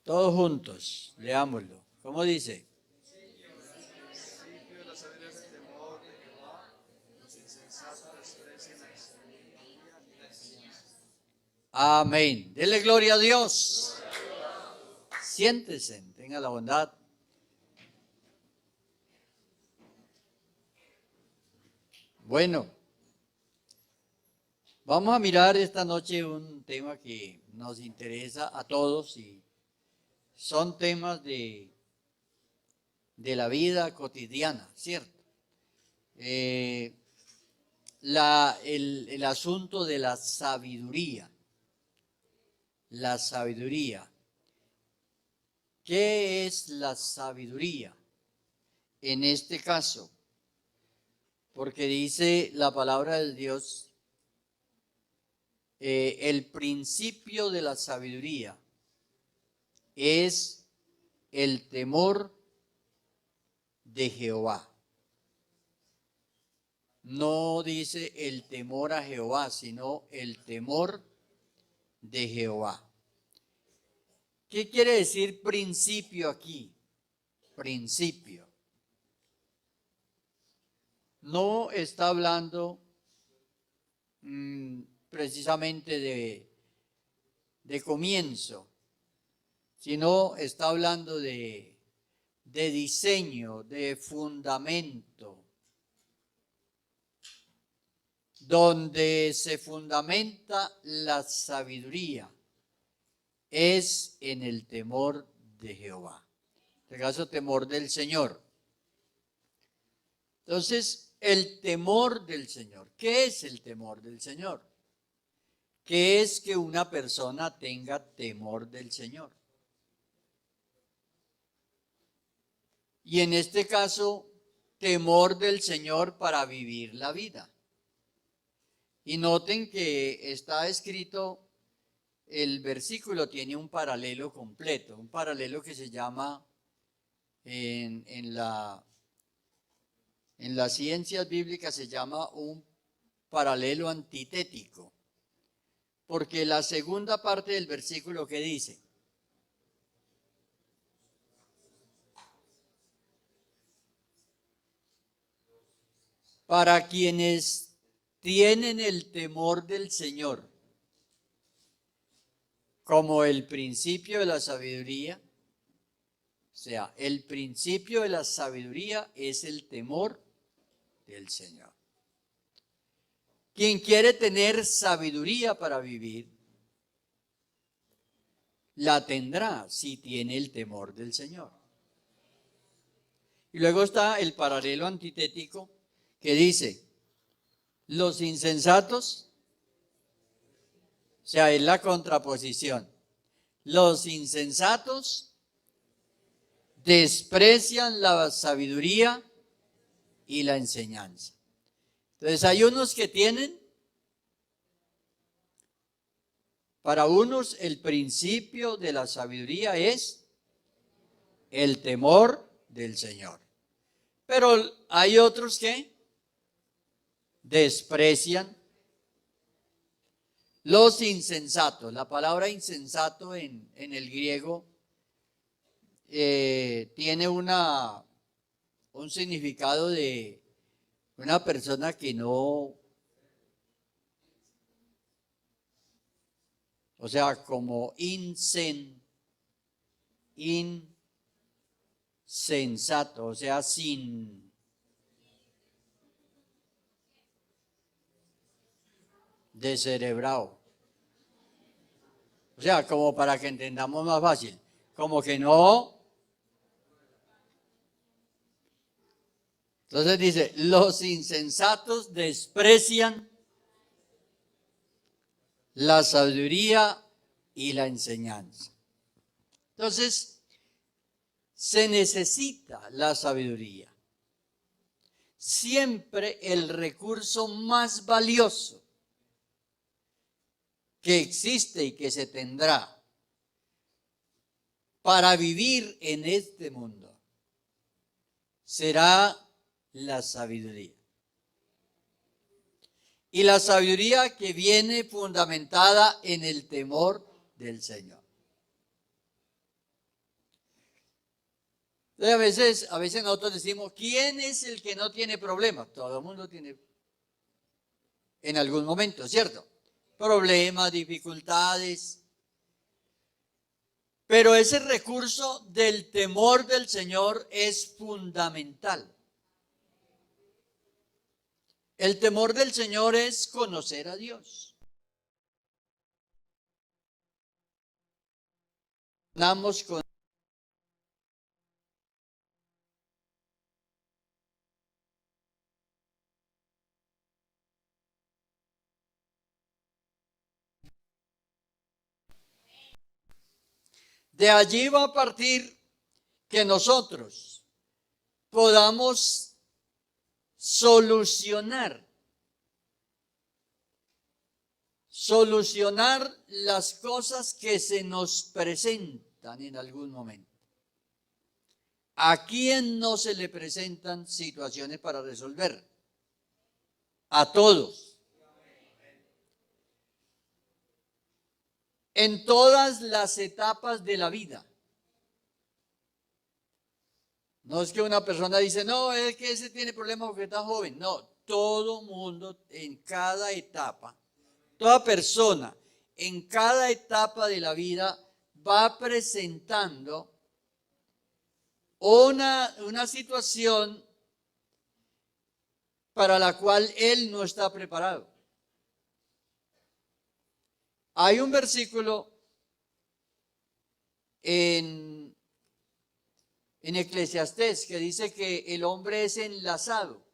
Todos juntos, leámoslo. ¿Cómo dice? Amén. Dele gloria a Dios. Siéntese, tenga la bondad. Bueno, vamos a mirar esta noche un tema que nos interesa a todos y son temas de la vida cotidiana, ¿cierto? El asunto de la sabiduría. La sabiduría. ¿Qué es la sabiduría? En este caso, porque dice la palabra de Dios, el principio de la sabiduría es el temor de Jehová. No dice el temor a Jehová, sino el temor de Jehová. ¿Qué quiere decir principio aquí? Principio. No está hablando precisamente de comienzo, sino está hablando de diseño, de fundamento, donde se fundamenta la sabiduría, es en el temor de Jehová. En este caso, temor del Señor. Entonces, el temor del Señor. ¿Qué es el temor del Señor? ¿Qué es que una persona tenga temor del Señor? Y en este caso, temor del Señor para vivir la vida. Y noten que está escrito, el versículo tiene un paralelo completo, un paralelo que se llama en las ciencias bíblicas se llama un paralelo antitético, porque la segunda parte del versículo que dice, para quienes tienen el temor del Señor como el principio de la sabiduría, o sea, el principio de la sabiduría es el temor del Señor. Quien quiere tener sabiduría para vivir, la tendrá si tiene el temor del Señor. Y luego está el paralelo antitético que dice, los insensatos, o sea, es la contraposición. Los insensatos desprecian la sabiduría y la enseñanza. Entonces hay unos que tienen, para unos el principio de la sabiduría es el temor del Señor. Pero hay otros que desprecian. Los insensatos, la palabra insensato en el griego tiene un significado de una persona que no, o sea, como insensato, o sea, sin descerebrado. O sea, como para que entendamos más fácil, como que no. Entonces dice, los insensatos desprecian la sabiduría y la enseñanza. Entonces, se necesita la sabiduría. Siempre el recurso más valioso que existe y que se tendrá para vivir en este mundo será la sabiduría. Y la sabiduría que viene fundamentada en el temor del Señor. Entonces, a veces nosotros decimos, ¿quién es el que no tiene problemas? Todo el mundo tiene en algún momento, ¿cierto? Problemas, dificultades. Pero ese recurso del temor del Señor es fundamental. El temor del Señor es conocer a Dios. Andamos con de allí va a partir que nosotros podamos solucionar las cosas que se nos presentan en algún momento. ¿A quién no se le presentan situaciones para resolver? A todos. En todas las etapas de la vida. No es que una persona dice, no, es que ese tiene problemas porque está joven. No, todo mundo en cada etapa, toda persona en cada etapa de la vida va presentando una situación para la cual él no está preparado. Hay un versículo en Eclesiastés que dice que el hombre es enlazado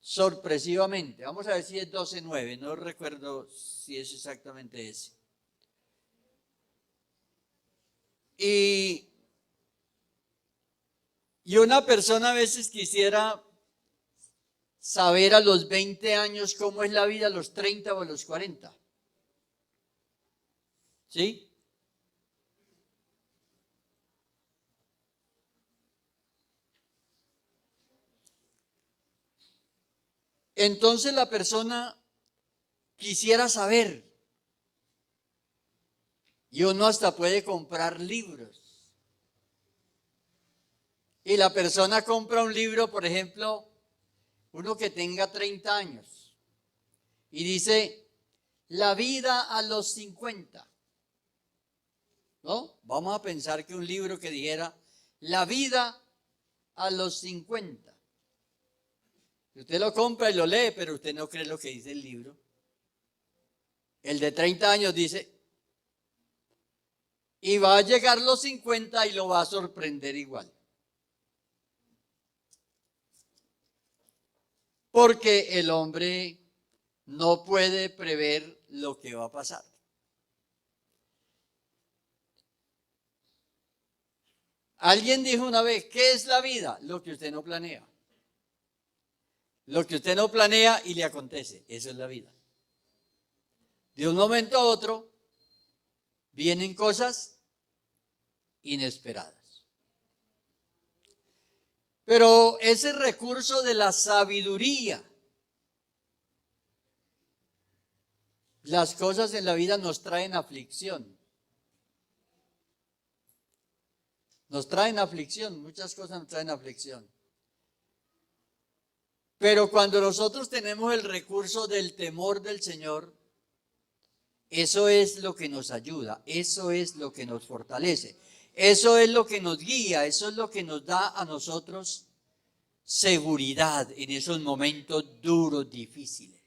sorpresivamente. Vamos a ver si es 12:9, no recuerdo si es exactamente ese. Y una persona a veces quisiera saber a los 20 años cómo es la vida a los 30 o a los 40. ¿Sí? Entonces la persona quisiera saber. Y uno hasta puede comprar libros. Y la persona compra un libro, por ejemplo, uno que tenga 30 años. Y dice, la vida a los 50. ¿No? Vamos a pensar que un libro que dijera, la vida a los 50. Usted lo compra y lo lee, pero usted no cree lo que dice el libro. El de 30 años dice, y va a llegar los 50 y lo va a sorprender igual. Porque el hombre no puede prever lo que va a pasar. Alguien dijo una vez, ¿qué es la vida? Lo que usted no planea. Lo que usted no planea y le acontece, eso es la vida. De un momento a otro vienen cosas inesperadas. Pero ese recurso de la sabiduría, las cosas en la vida nos traen aflicción. Nos traen aflicción, muchas cosas nos traen aflicción. Pero cuando nosotros tenemos el recurso del temor del Señor, eso es lo que nos ayuda, eso es lo que nos fortalece, eso es lo que nos guía, eso es lo que nos da a nosotros seguridad en esos momentos duros, difíciles.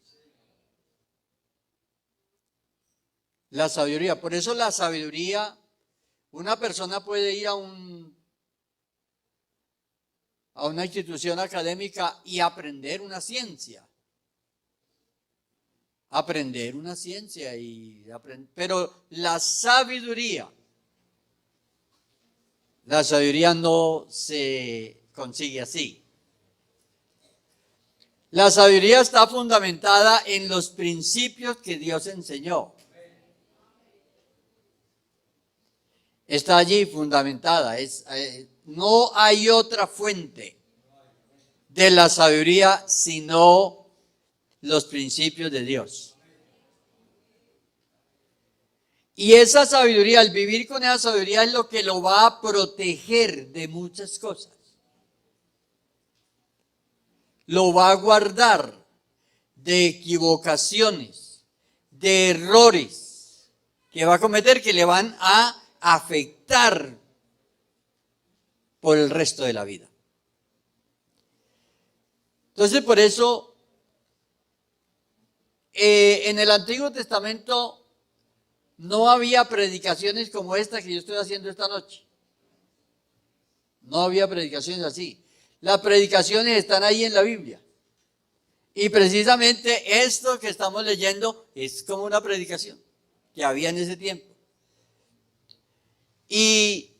La sabiduría, por eso la sabiduría, una persona puede ir a una institución académica y aprender una ciencia. Pero la sabiduría no se consigue así. La sabiduría está fundamentada en los principios que Dios enseñó. Está allí fundamentada. No hay otra fuente de la sabiduría sino los principios de Dios. Y esa sabiduría, el vivir con esa sabiduría es lo que lo va a proteger de muchas cosas. Lo va a guardar de equivocaciones, de errores que va a cometer, que le van a afectar por el resto de la vida. Entonces, por eso, en el Antiguo Testamento no había predicaciones como esta que yo estoy haciendo esta noche. No había predicaciones así. Las predicaciones están ahí en la Biblia. Y precisamente esto que estamos leyendo es como una predicación que había en ese tiempo. Y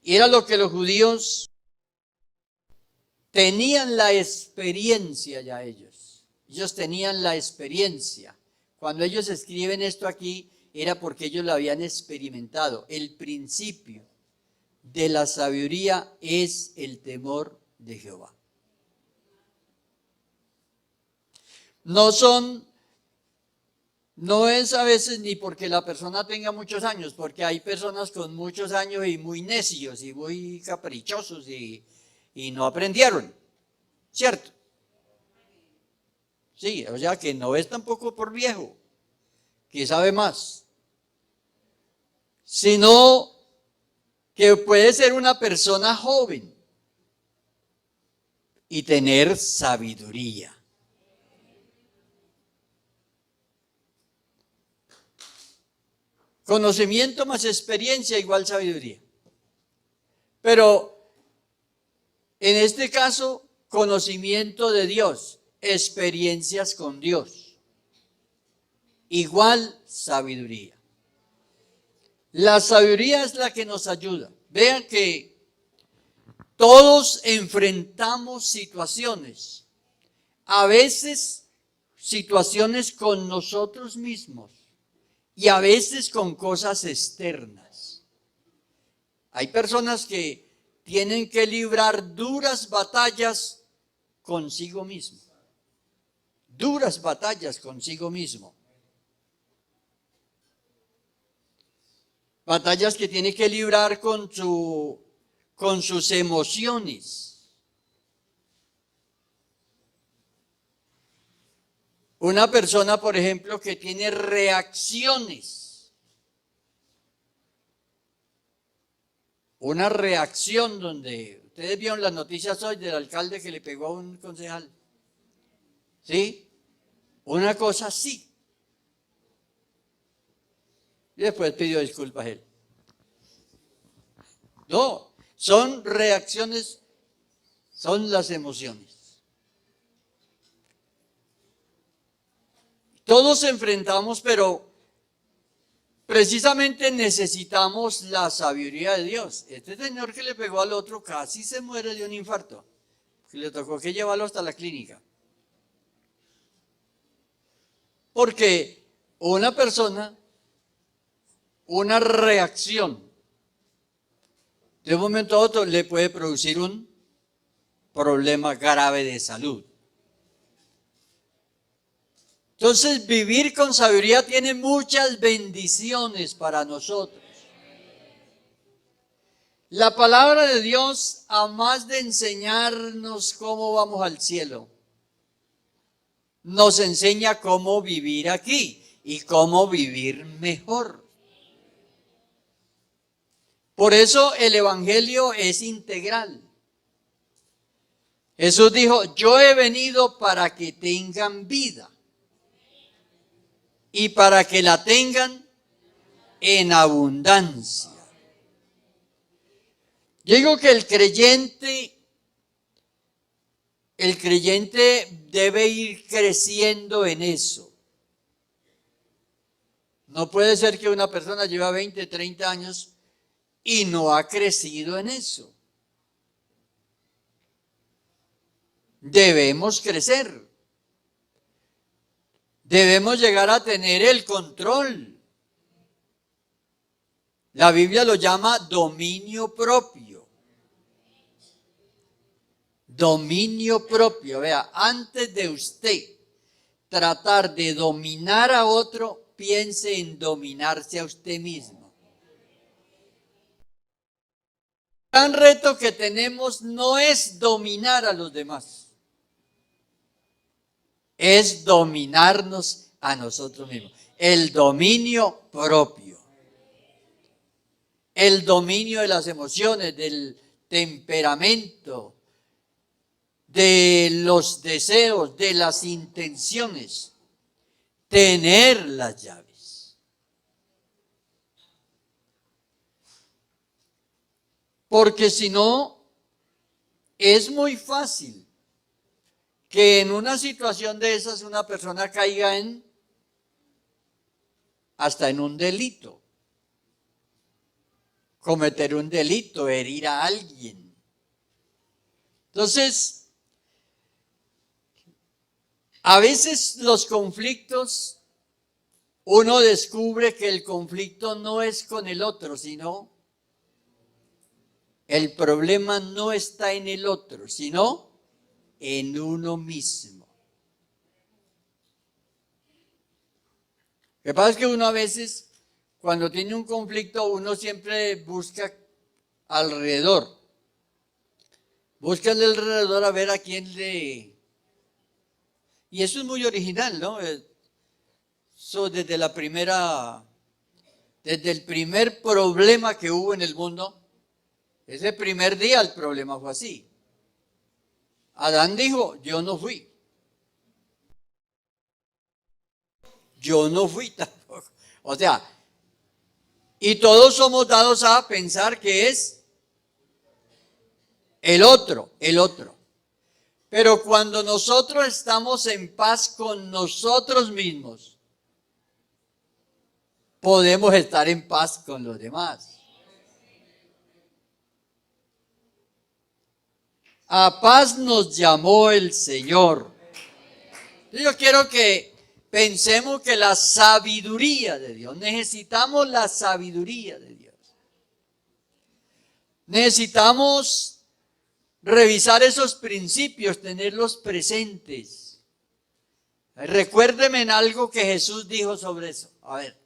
era lo que los judíos tenían la experiencia ya ellos. Ellos tenían la experiencia. Cuando ellos escriben esto aquí, era porque ellos lo habían experimentado. El principio de la sabiduría es el temor de Jehová. No es a veces ni porque la persona tenga muchos años, porque hay personas con muchos años y muy necios y muy caprichosos y no aprendieron, ¿cierto? Sí, o sea que no es tampoco por viejo, que sabe más, sino que puede ser una persona joven y tener sabiduría. Conocimiento más experiencia igual sabiduría. Pero en este caso, conocimiento de Dios, experiencias con Dios, igual sabiduría. La sabiduría es la que nos ayuda. Vean que todos enfrentamos situaciones, a veces situaciones con nosotros mismos y a veces con cosas externas. Hay personas que tienen que librar duras batallas consigo mismo. Duras batallas consigo mismo. Batallas que tiene que librar con sus emociones. Una persona, por ejemplo, que tiene reacciones. Una reacción donde, ustedes vieron las noticias hoy del alcalde que le pegó a un concejal. ¿Sí? Una cosa así. Y después pidió disculpas él. No, son reacciones, son las emociones. Todos enfrentamos, pero precisamente necesitamos la sabiduría de Dios. Este señor que le pegó al otro casi se muere de un infarto. Le tocó que llevarlo hasta la clínica. Porque una persona, una reacción, de un momento a otro le puede producir un problema grave de salud. Entonces, vivir con sabiduría tiene muchas bendiciones para nosotros. La palabra de Dios, a más de enseñarnos cómo vamos al cielo, nos enseña cómo vivir aquí y cómo vivir mejor. Por eso el evangelio es integral. Jesús dijo, yo he venido para que tengan vida y para que la tengan en abundancia. Yo digo que el creyente debe ir creciendo en eso. No puede ser que una persona lleva 20, 30 años y no ha crecido en eso. Debemos crecer. Debemos llegar a tener el control. La Biblia lo llama dominio propio. Dominio propio. Vea, antes de usted tratar de dominar a otro, piense en dominarse a usted mismo. El gran reto que tenemos no es dominar a los demás, es dominarnos a nosotros mismos. El dominio propio, el dominio de las emociones, del temperamento, de los deseos, de las intenciones. Tener las llaves. Porque si no, es muy fácil que en una situación de esas una persona caiga hasta en un delito. Cometer un delito, herir a alguien. Entonces, a veces los conflictos, uno descubre que el conflicto no es con el otro, sino el problema no está en el otro, sino en uno mismo. Lo que pasa es que uno a veces, cuando tiene un conflicto, uno siempre busca alrededor. Busca alrededor a ver a quién le... Y eso es muy original, ¿no? Eso desde el primer problema que hubo en el mundo, ese primer día el problema fue así. Adán dijo, yo no fui. Yo no fui tampoco. O sea, y todos somos dados a pensar que es el otro. Pero cuando nosotros estamos en paz con nosotros mismos, podemos estar en paz con los demás. A paz nos llamó el Señor. Yo quiero que pensemos que la sabiduría de Dios, necesitamos la sabiduría de Dios. Necesitamos revisar esos principios, tenerlos presentes. Recuérdeme en algo que Jesús dijo sobre eso. A ver,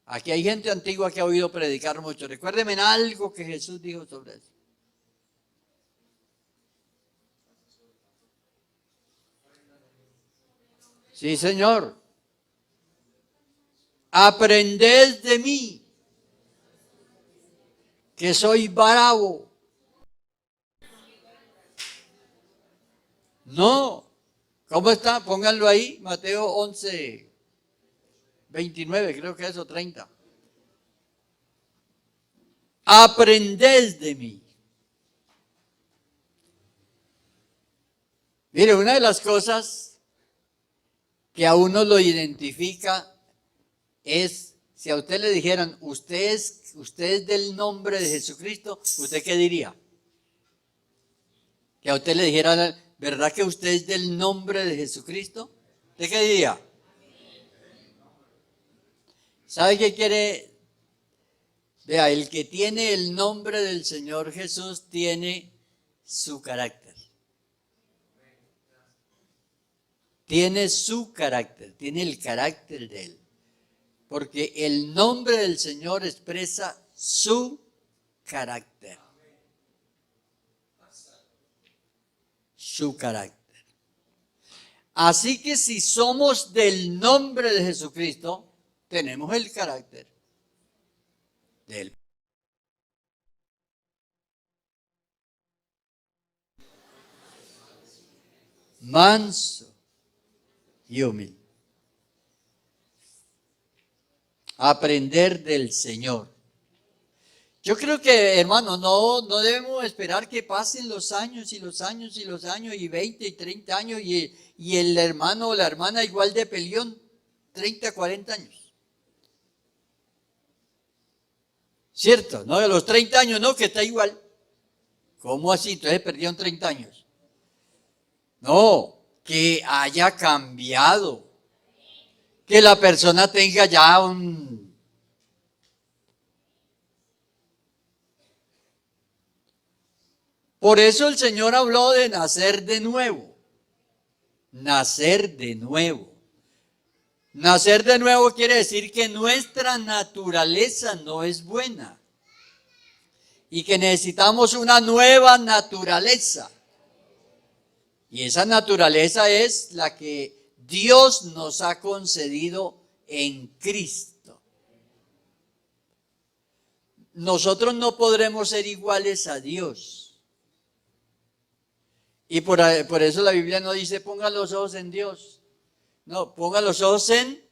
aquí hay gente antigua que ha oído predicar mucho. Recuérdeme en algo que Jesús dijo sobre eso. Sí, Señor. Aprended de mí, que soy bravo. No. ¿Cómo está? Pónganlo ahí, Mateo 11, 29, creo que es, o 30. Aprended de mí. Mire, una de las cosas que a uno lo identifica es, si a usted le dijeran, usted es del nombre de Jesucristo, ¿usted qué diría? Que a usted le dijeran, ¿verdad que usted es del nombre de Jesucristo? ¿Usted qué diría? ¿Sabe qué quiere? Vea, el que tiene el nombre del Señor Jesús tiene su carácter. Tiene su carácter, tiene el carácter de Él. Porque el nombre del Señor expresa su carácter. Su carácter. Así que si somos del nombre de Jesucristo, tenemos el carácter de Él. Manso y humilde. Aprender del Señor. Yo creo que, hermano, no debemos esperar que pasen los años y los años y los años y 20 y 30 años y el hermano o la hermana igual de peleón, 30, 40 años. ¿Cierto? No, de los 30 años no, que está igual. ¿Cómo así? Entonces perdieron 30 años. No, que haya cambiado. Que la persona tenga ya un... Por eso el Señor habló de nacer de nuevo. Nacer de nuevo. Nacer de nuevo quiere decir que nuestra naturaleza no es buena y que necesitamos una nueva naturaleza. Y esa naturaleza es la que Dios nos ha concedido en Cristo. Nosotros no podremos ser iguales a Dios. Y por eso la Biblia no dice ponga los ojos en Dios. No, ponga los ojos en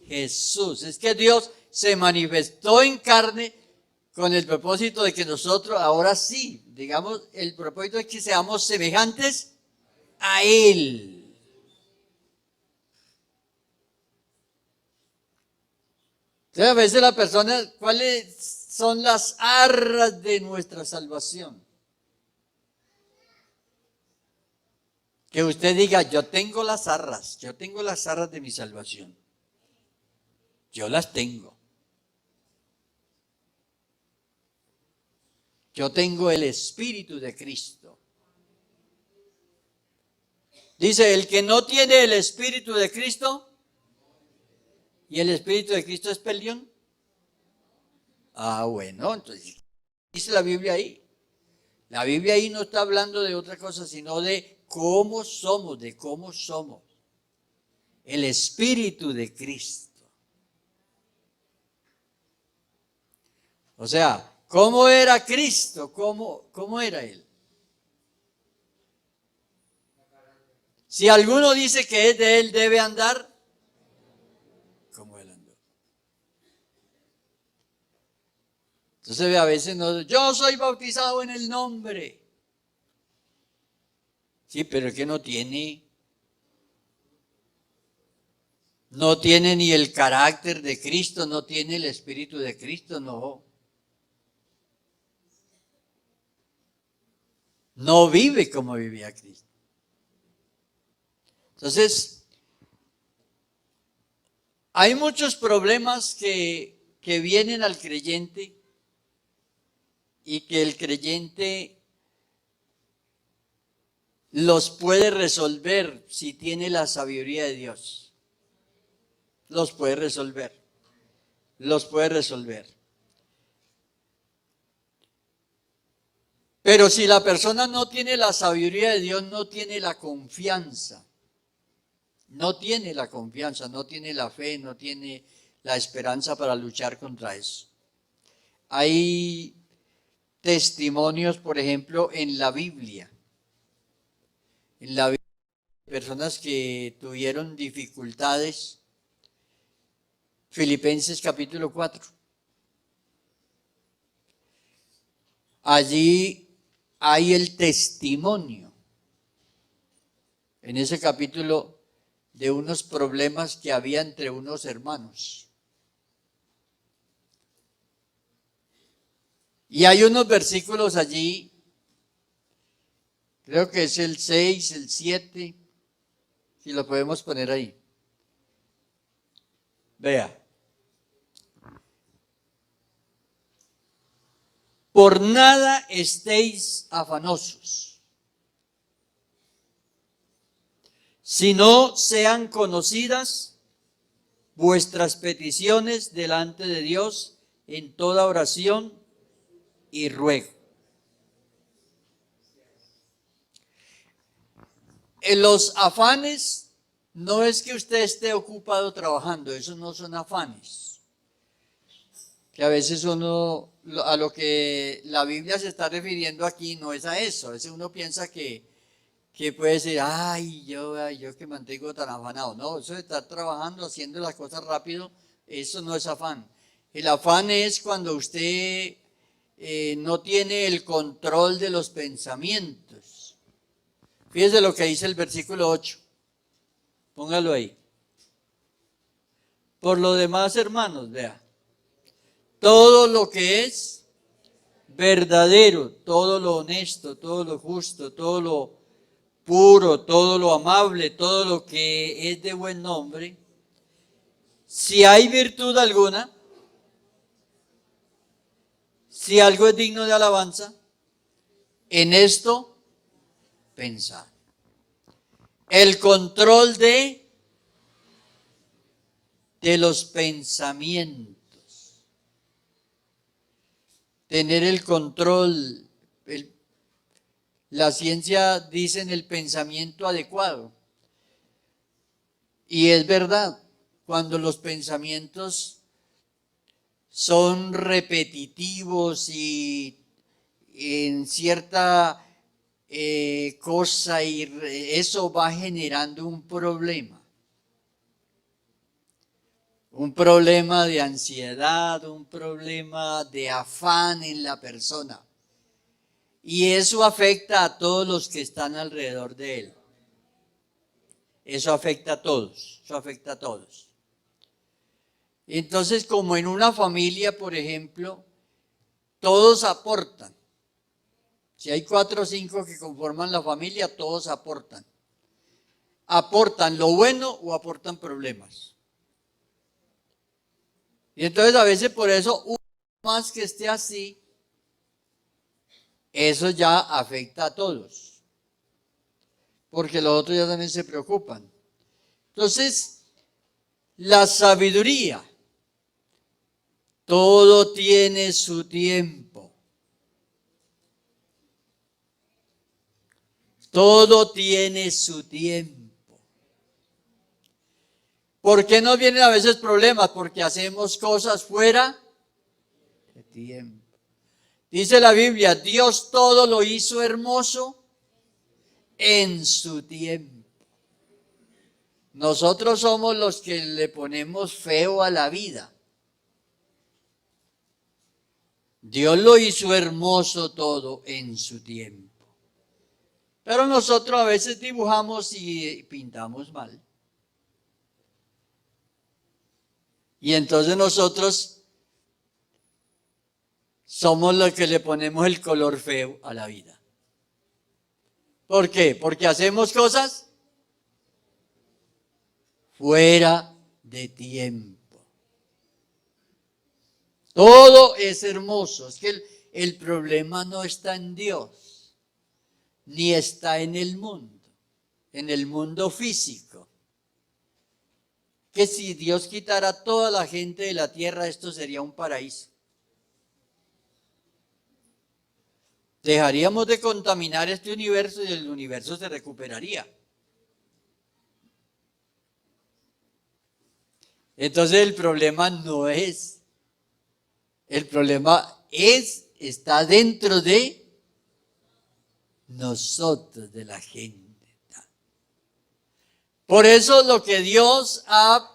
Jesús. Es que Dios se manifestó en carne con el propósito de que nosotros, ahora sí, digamos, el propósito es que seamos semejantes a Él. Entonces, a veces la persona, ¿cuáles son las arras de nuestra salvación? Que usted diga, yo tengo las arras de mi salvación. Yo las tengo. Yo tengo el Espíritu de Cristo. Dice, el que no tiene el Espíritu de Cristo, ¿y el Espíritu de Cristo es peleón? Ah, bueno, entonces, dice la Biblia ahí. La Biblia ahí no está hablando de otra cosa, sino de cómo somos, el Espíritu de Cristo. O sea, ¿cómo era Cristo? ¿Cómo era Él? Si alguno dice que es de Él, debe andar como Él andó. Entonces a veces yo soy bautizado en el nombre. Sí, pero es que no tiene ni el carácter de Cristo, no tiene el Espíritu de Cristo, no. No vive como vivía Cristo. Entonces, hay muchos problemas que vienen al creyente y que el creyente los puede resolver si tiene la sabiduría de Dios. Los puede resolver. Pero si la persona no tiene la sabiduría de Dios, no tiene la confianza. No tiene la confianza, no tiene la fe, no tiene la esperanza para luchar contra eso. Hay testimonios, por ejemplo, en la Biblia. En la Biblia, personas que tuvieron dificultades. Filipenses capítulo 4. Allí hay el testimonio, en ese capítulo, de unos problemas que había entre unos hermanos. Y hay unos versículos allí, creo que es el 6, el 7, si lo podemos poner ahí. Vea. Por nada estéis afanosos, sino sean conocidas vuestras peticiones delante de Dios en toda oración y ruego. En los afanes no es que usted esté ocupado trabajando, esos no son afanes. Que a veces uno, a lo que la Biblia se está refiriendo aquí, no es a eso. A veces uno piensa que puede decir, ay, yo que mantengo tan afanado. No, eso de estar trabajando, haciendo las cosas rápido, eso no es afán. El afán es cuando usted no tiene el control de los pensamientos. Fíjese lo que dice el versículo 8. Póngalo ahí. Por lo demás, hermanos, vea. Todo lo que es verdadero, todo lo honesto, todo lo justo, todo lo puro, todo lo amable, todo lo que es de buen nombre, si hay virtud alguna, si algo es digno de alabanza, en esto pensar. El control de de los pensamientos. Tener el control, la ciencia dice en el pensamiento adecuado. Y es verdad, cuando los pensamientos son repetitivos y en cierta cosa, y eso va generando un problema. Un problema de ansiedad, un problema de afán en la persona. Y eso afecta a todos los que están alrededor de él. Eso afecta a todos, eso afecta a todos. Entonces, como en una familia, por ejemplo, todos aportan. Si hay 4 o 5 que conforman la familia, todos aportan. Aportan lo bueno o aportan problemas. Y entonces a veces por eso uno más que esté así, eso ya afecta a todos. Porque los otros ya también se preocupan. Entonces, la sabiduría, todo tiene su tiempo. Todo tiene su tiempo. ¿Por qué nos vienen a veces problemas? Porque hacemos cosas fuera de tiempo. Dice la Biblia, Dios todo lo hizo hermoso en su tiempo. Nosotros somos los que le ponemos feo a la vida. Dios lo hizo hermoso todo en su tiempo. Pero nosotros a veces dibujamos y pintamos mal. Y entonces nosotros somos los que le ponemos el color feo a la vida. ¿Por qué? Porque hacemos cosas fuera de tiempo. Todo es hermoso. Es que el problema no está en Dios, ni está en el mundo físico. Que si Dios quitara a toda la gente de la tierra, esto sería un paraíso. Dejaríamos de contaminar este universo y el universo se recuperaría. Entonces el problema no es, el problema está dentro de nosotros, de la gente. Por eso lo que Dios ha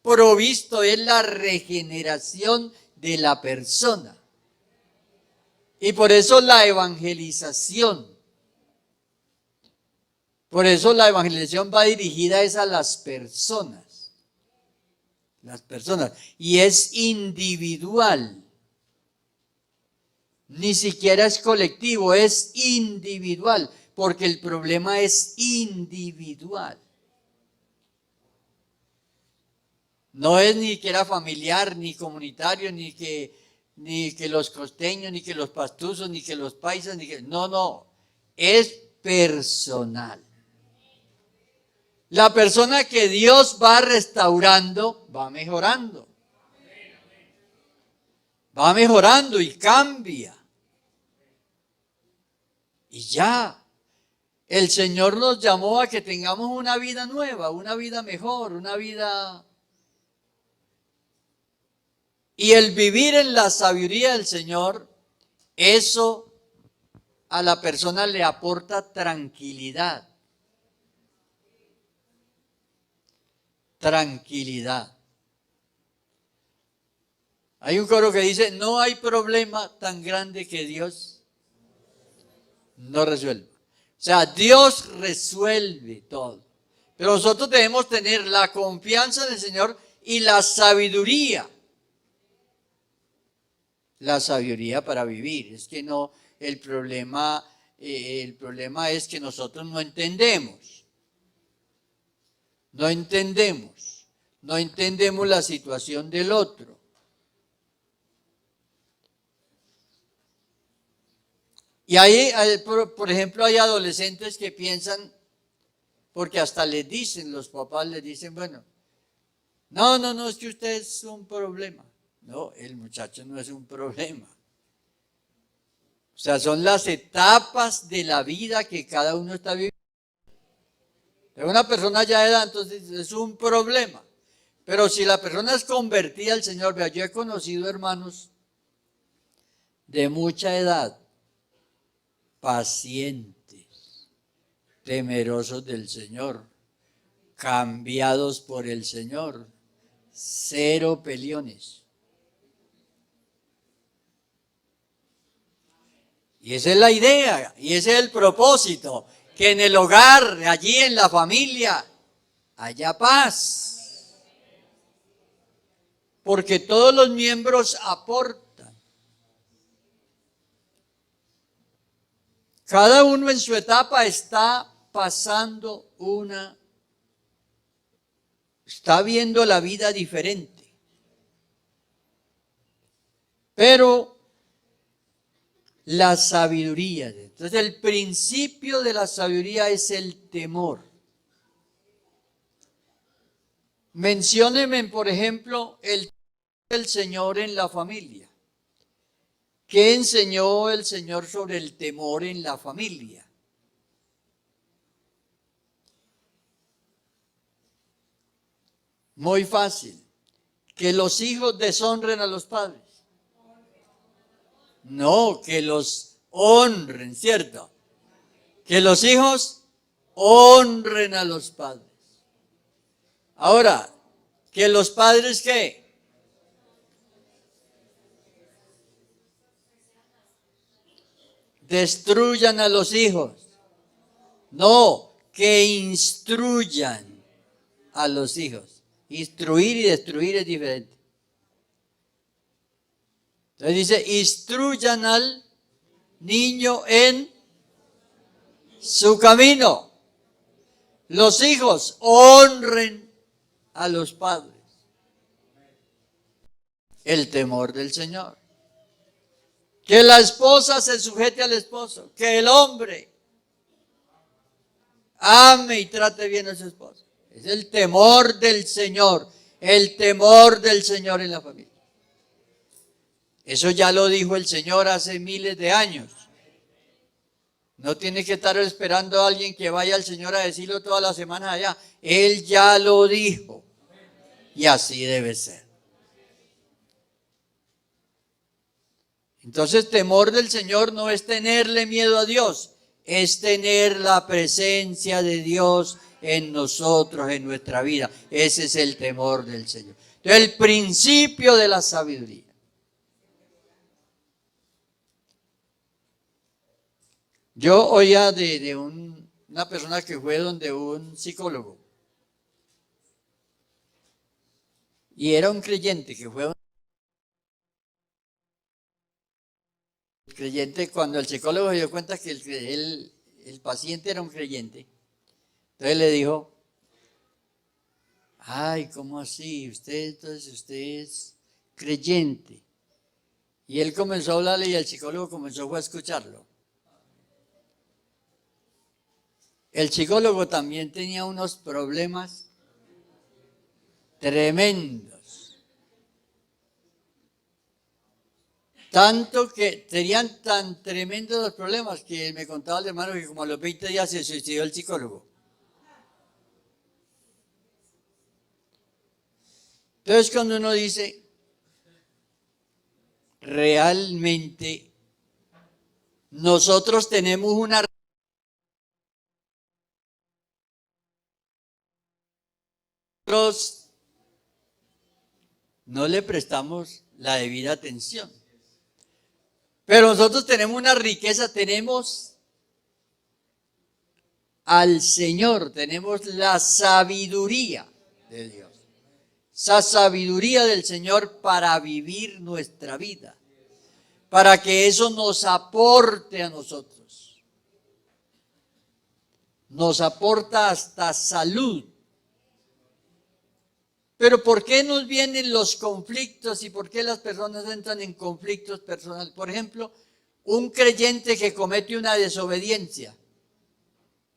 provisto es la regeneración de la persona. Y por eso la evangelización. Por eso la evangelización va dirigida a las personas. Las personas. Y es individual. Ni siquiera es colectivo, es individual. Porque el problema es individual. No es ni siquiera familiar, ni comunitario, ni que los costeños, ni que los pastuzos, ni que los paisas, no, es personal. La persona que Dios va restaurando, va mejorando. Va mejorando y cambia. Y ya, el Señor nos llamó a que tengamos una vida nueva, una vida mejor, una vida... Y el vivir en la sabiduría del Señor, eso a la persona le aporta tranquilidad. Tranquilidad. Hay un coro que dice, no hay problema tan grande que Dios no resuelva. O sea, Dios resuelve todo. Pero nosotros debemos tener la confianza en el Señor y la sabiduría. La sabiduría para vivir. Es que no, el problema es que nosotros no entendemos. No entendemos la situación del otro. Y ahí, por ejemplo, hay adolescentes que piensan, porque hasta les dicen, los papás les dicen, bueno, No, no, no, es que usted es un problema. No, el muchacho no es un problema. O sea, son las etapas de la vida que cada uno está viviendo. Es una persona ya de edad, entonces es un problema. Pero si la persona es convertida al Señor, vea, yo he conocido hermanos de mucha edad, pacientes, temerosos del Señor, cambiados por el Señor, cero peleones. Y esa es la idea, y ese es el propósito, que en el hogar, allí en la familia, haya paz. Porque todos los miembros aportan. Cada uno en su etapa está pasando está viendo la vida diferente. Pero la sabiduría, entonces el principio de la sabiduría es el temor. Menciónenme, por ejemplo, el temor del Señor en la familia. ¿Qué enseñó el Señor sobre el temor en la familia? Muy fácil. Que los hijos deshonren a los padres. No, que los honren, ¿cierto? Que los hijos honren a los padres. Ahora, que los padres, ¿qué? Destruyan a los hijos. No, que instruyan a los hijos. Instruir y destruir es diferente. Entonces dice, instruyan al niño en su camino. Los hijos honren a los padres. El temor del Señor. Que la esposa se sujete al esposo. Que el hombre ame y trate bien a su esposa. Es el temor del Señor. El temor del Señor en la familia. Eso ya lo dijo el Señor hace miles de años. No tiene que estar esperando a alguien que vaya al Señor a decirlo todas las semanas allá. Él ya lo dijo. Y así debe ser. Entonces, temor del Señor no es tenerle miedo a Dios, es tener la presencia de Dios en nosotros, en nuestra vida. Ese es el temor del Señor. Entonces, el principio de la sabiduría. Yo oía de una persona que fue donde un psicólogo. Y era un creyente que fue creyente. Cuando el psicólogo se dio cuenta que el paciente era un creyente, entonces le dijo, ay, ¿cómo así? Entonces usted es creyente. Y él comenzó a hablarle y el psicólogo comenzó a escucharlo. El psicólogo también tenía unos problemas tremendos. Tanto que tenían tan tremendos los problemas que me contaba el hermano que como a los 20 días se suicidó el psicólogo. Entonces cuando uno dice, realmente nosotros tenemos una... Nosotros no le prestamos la debida atención. Pero nosotros tenemos una riqueza, tenemos al Señor, tenemos la sabiduría de Dios. Esa sabiduría del Señor para vivir nuestra vida, para que eso nos aporte a nosotros. Nos aporta hasta salud. Pero ¿por qué nos vienen los conflictos y por qué las personas entran en conflictos personales? Por ejemplo, un creyente que comete una desobediencia.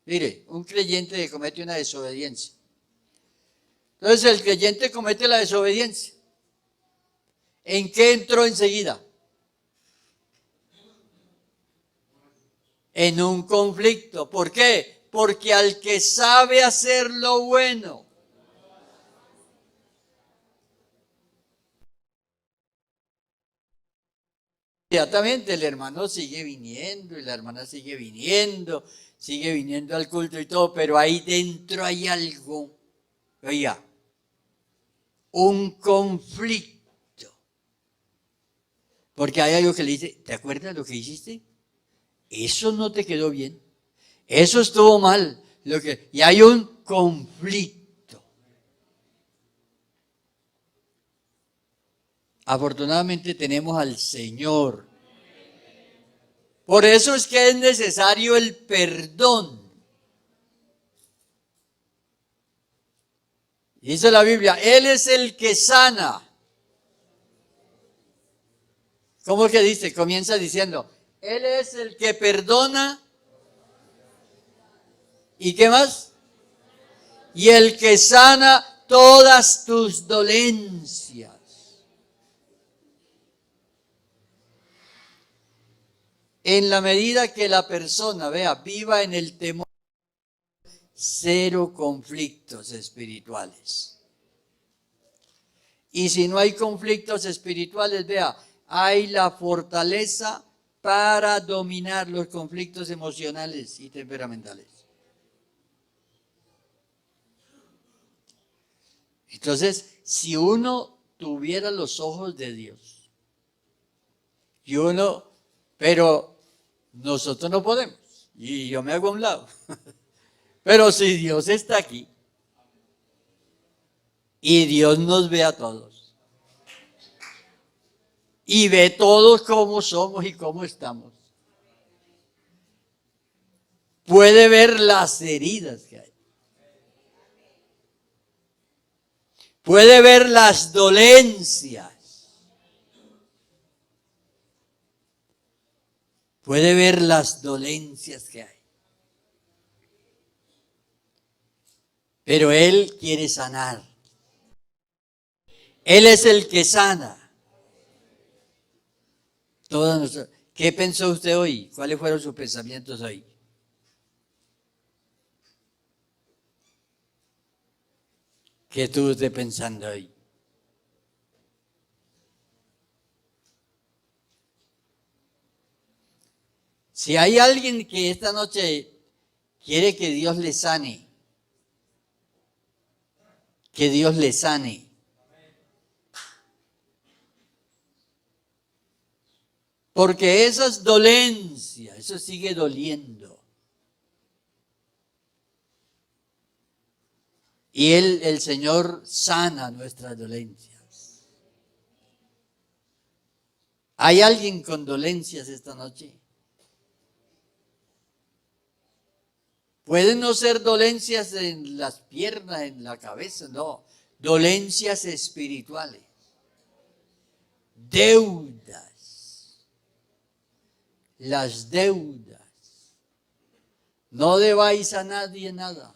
Mire, un creyente que comete una desobediencia. Entonces el creyente comete la desobediencia. ¿En qué entró enseguida? En un conflicto. ¿Por qué? Porque al que sabe hacer lo bueno, inmediatamente el hermano sigue viniendo y la hermana sigue viniendo al culto y todo, pero ahí dentro hay algo, oiga, un conflicto. Porque hay algo que le dice, ¿te acuerdas lo que hiciste? Eso no te quedó bien. Eso estuvo mal. Y hay un conflicto. Afortunadamente tenemos al Señor. Por eso es que es necesario el perdón. Dice la Biblia, Él es el que sana. ¿Cómo es que dice? Comienza diciendo, Él es el que perdona. ¿Y qué más? Y el que sana todas tus dolencias. En la medida que la persona, viva en el temor, cero conflictos espirituales. Y si no hay conflictos espirituales, hay la fortaleza para dominar los conflictos emocionales y temperamentales. Entonces, si uno tuviera los ojos de Dios, pero nosotros no podemos, y yo me hago a un lado. Pero si Dios está aquí, y Dios nos ve a todos, y ve todos cómo somos y cómo estamos, puede ver las heridas que hay. Puede ver las dolencias. Puede ver las dolencias que hay. Pero Él quiere sanar. Él es el que sana. ¿Qué pensó usted hoy? ¿Cuáles fueron sus pensamientos hoy? ¿Qué estuvo usted pensando hoy? Si hay alguien que esta noche quiere que Dios le sane, que Dios le sane. Porque esas dolencias, eso sigue doliendo. Y el Señor sana nuestras dolencias. ¿Hay alguien con dolencias esta noche? Pueden no ser dolencias en las piernas, en la cabeza, no. Dolencias espirituales. Deudas. Las deudas. No debáis a nadie nada.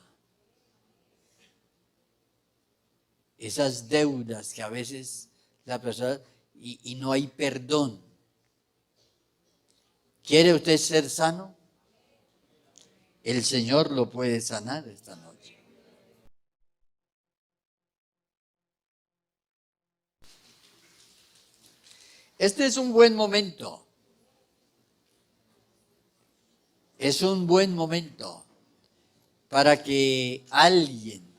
Esas deudas que a veces la persona, y no hay perdón. ¿Quiere usted ser sano? El Señor lo puede sanar esta noche. Este es un buen momento. Es un buen momento para que alguien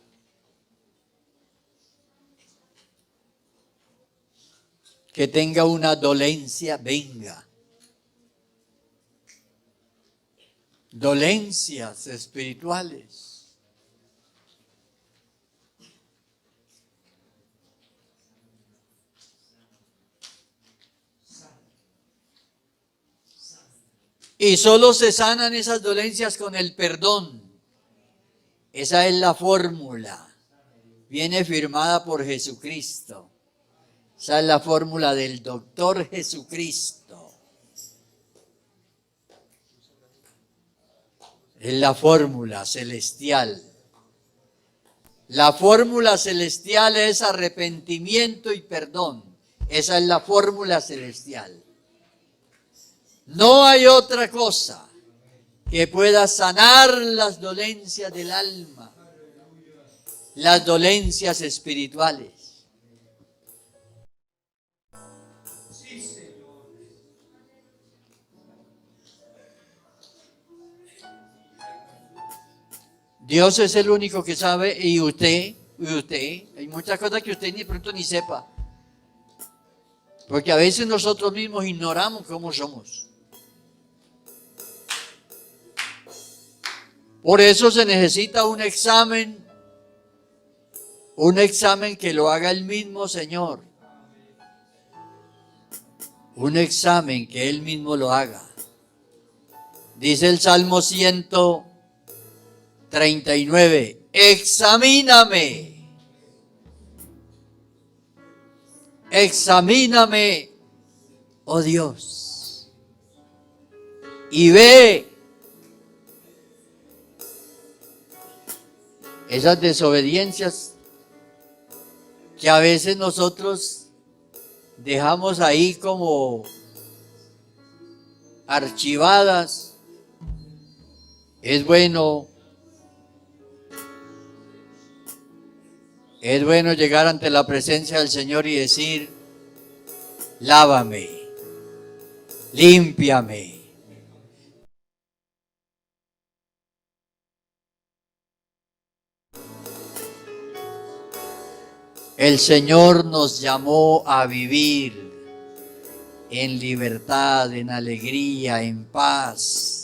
que tenga una dolencia venga. Dolencias espirituales. Y solo se sanan esas dolencias con el perdón. Esa es la fórmula. Viene firmada por Jesucristo. Esa es la fórmula del doctor Jesucristo. Es la fórmula celestial. La fórmula celestial es arrepentimiento y perdón. Esa es la fórmula celestial. No hay otra cosa que pueda sanar las dolencias del alma, las dolencias espirituales. Dios es el único que sabe, y usted, hay muchas cosas que usted ni pronto ni sepa. Porque a veces nosotros mismos ignoramos cómo somos. Por eso se necesita un examen que lo haga el mismo Señor. Un examen que Él mismo lo haga. Dice el Salmo 139, examíname, oh Dios, y ve esas desobediencias que a veces nosotros dejamos ahí como archivadas. Es bueno llegar ante la presencia del Señor y decir: lávame, límpiame. El Señor nos llamó a vivir en libertad, en alegría, en paz.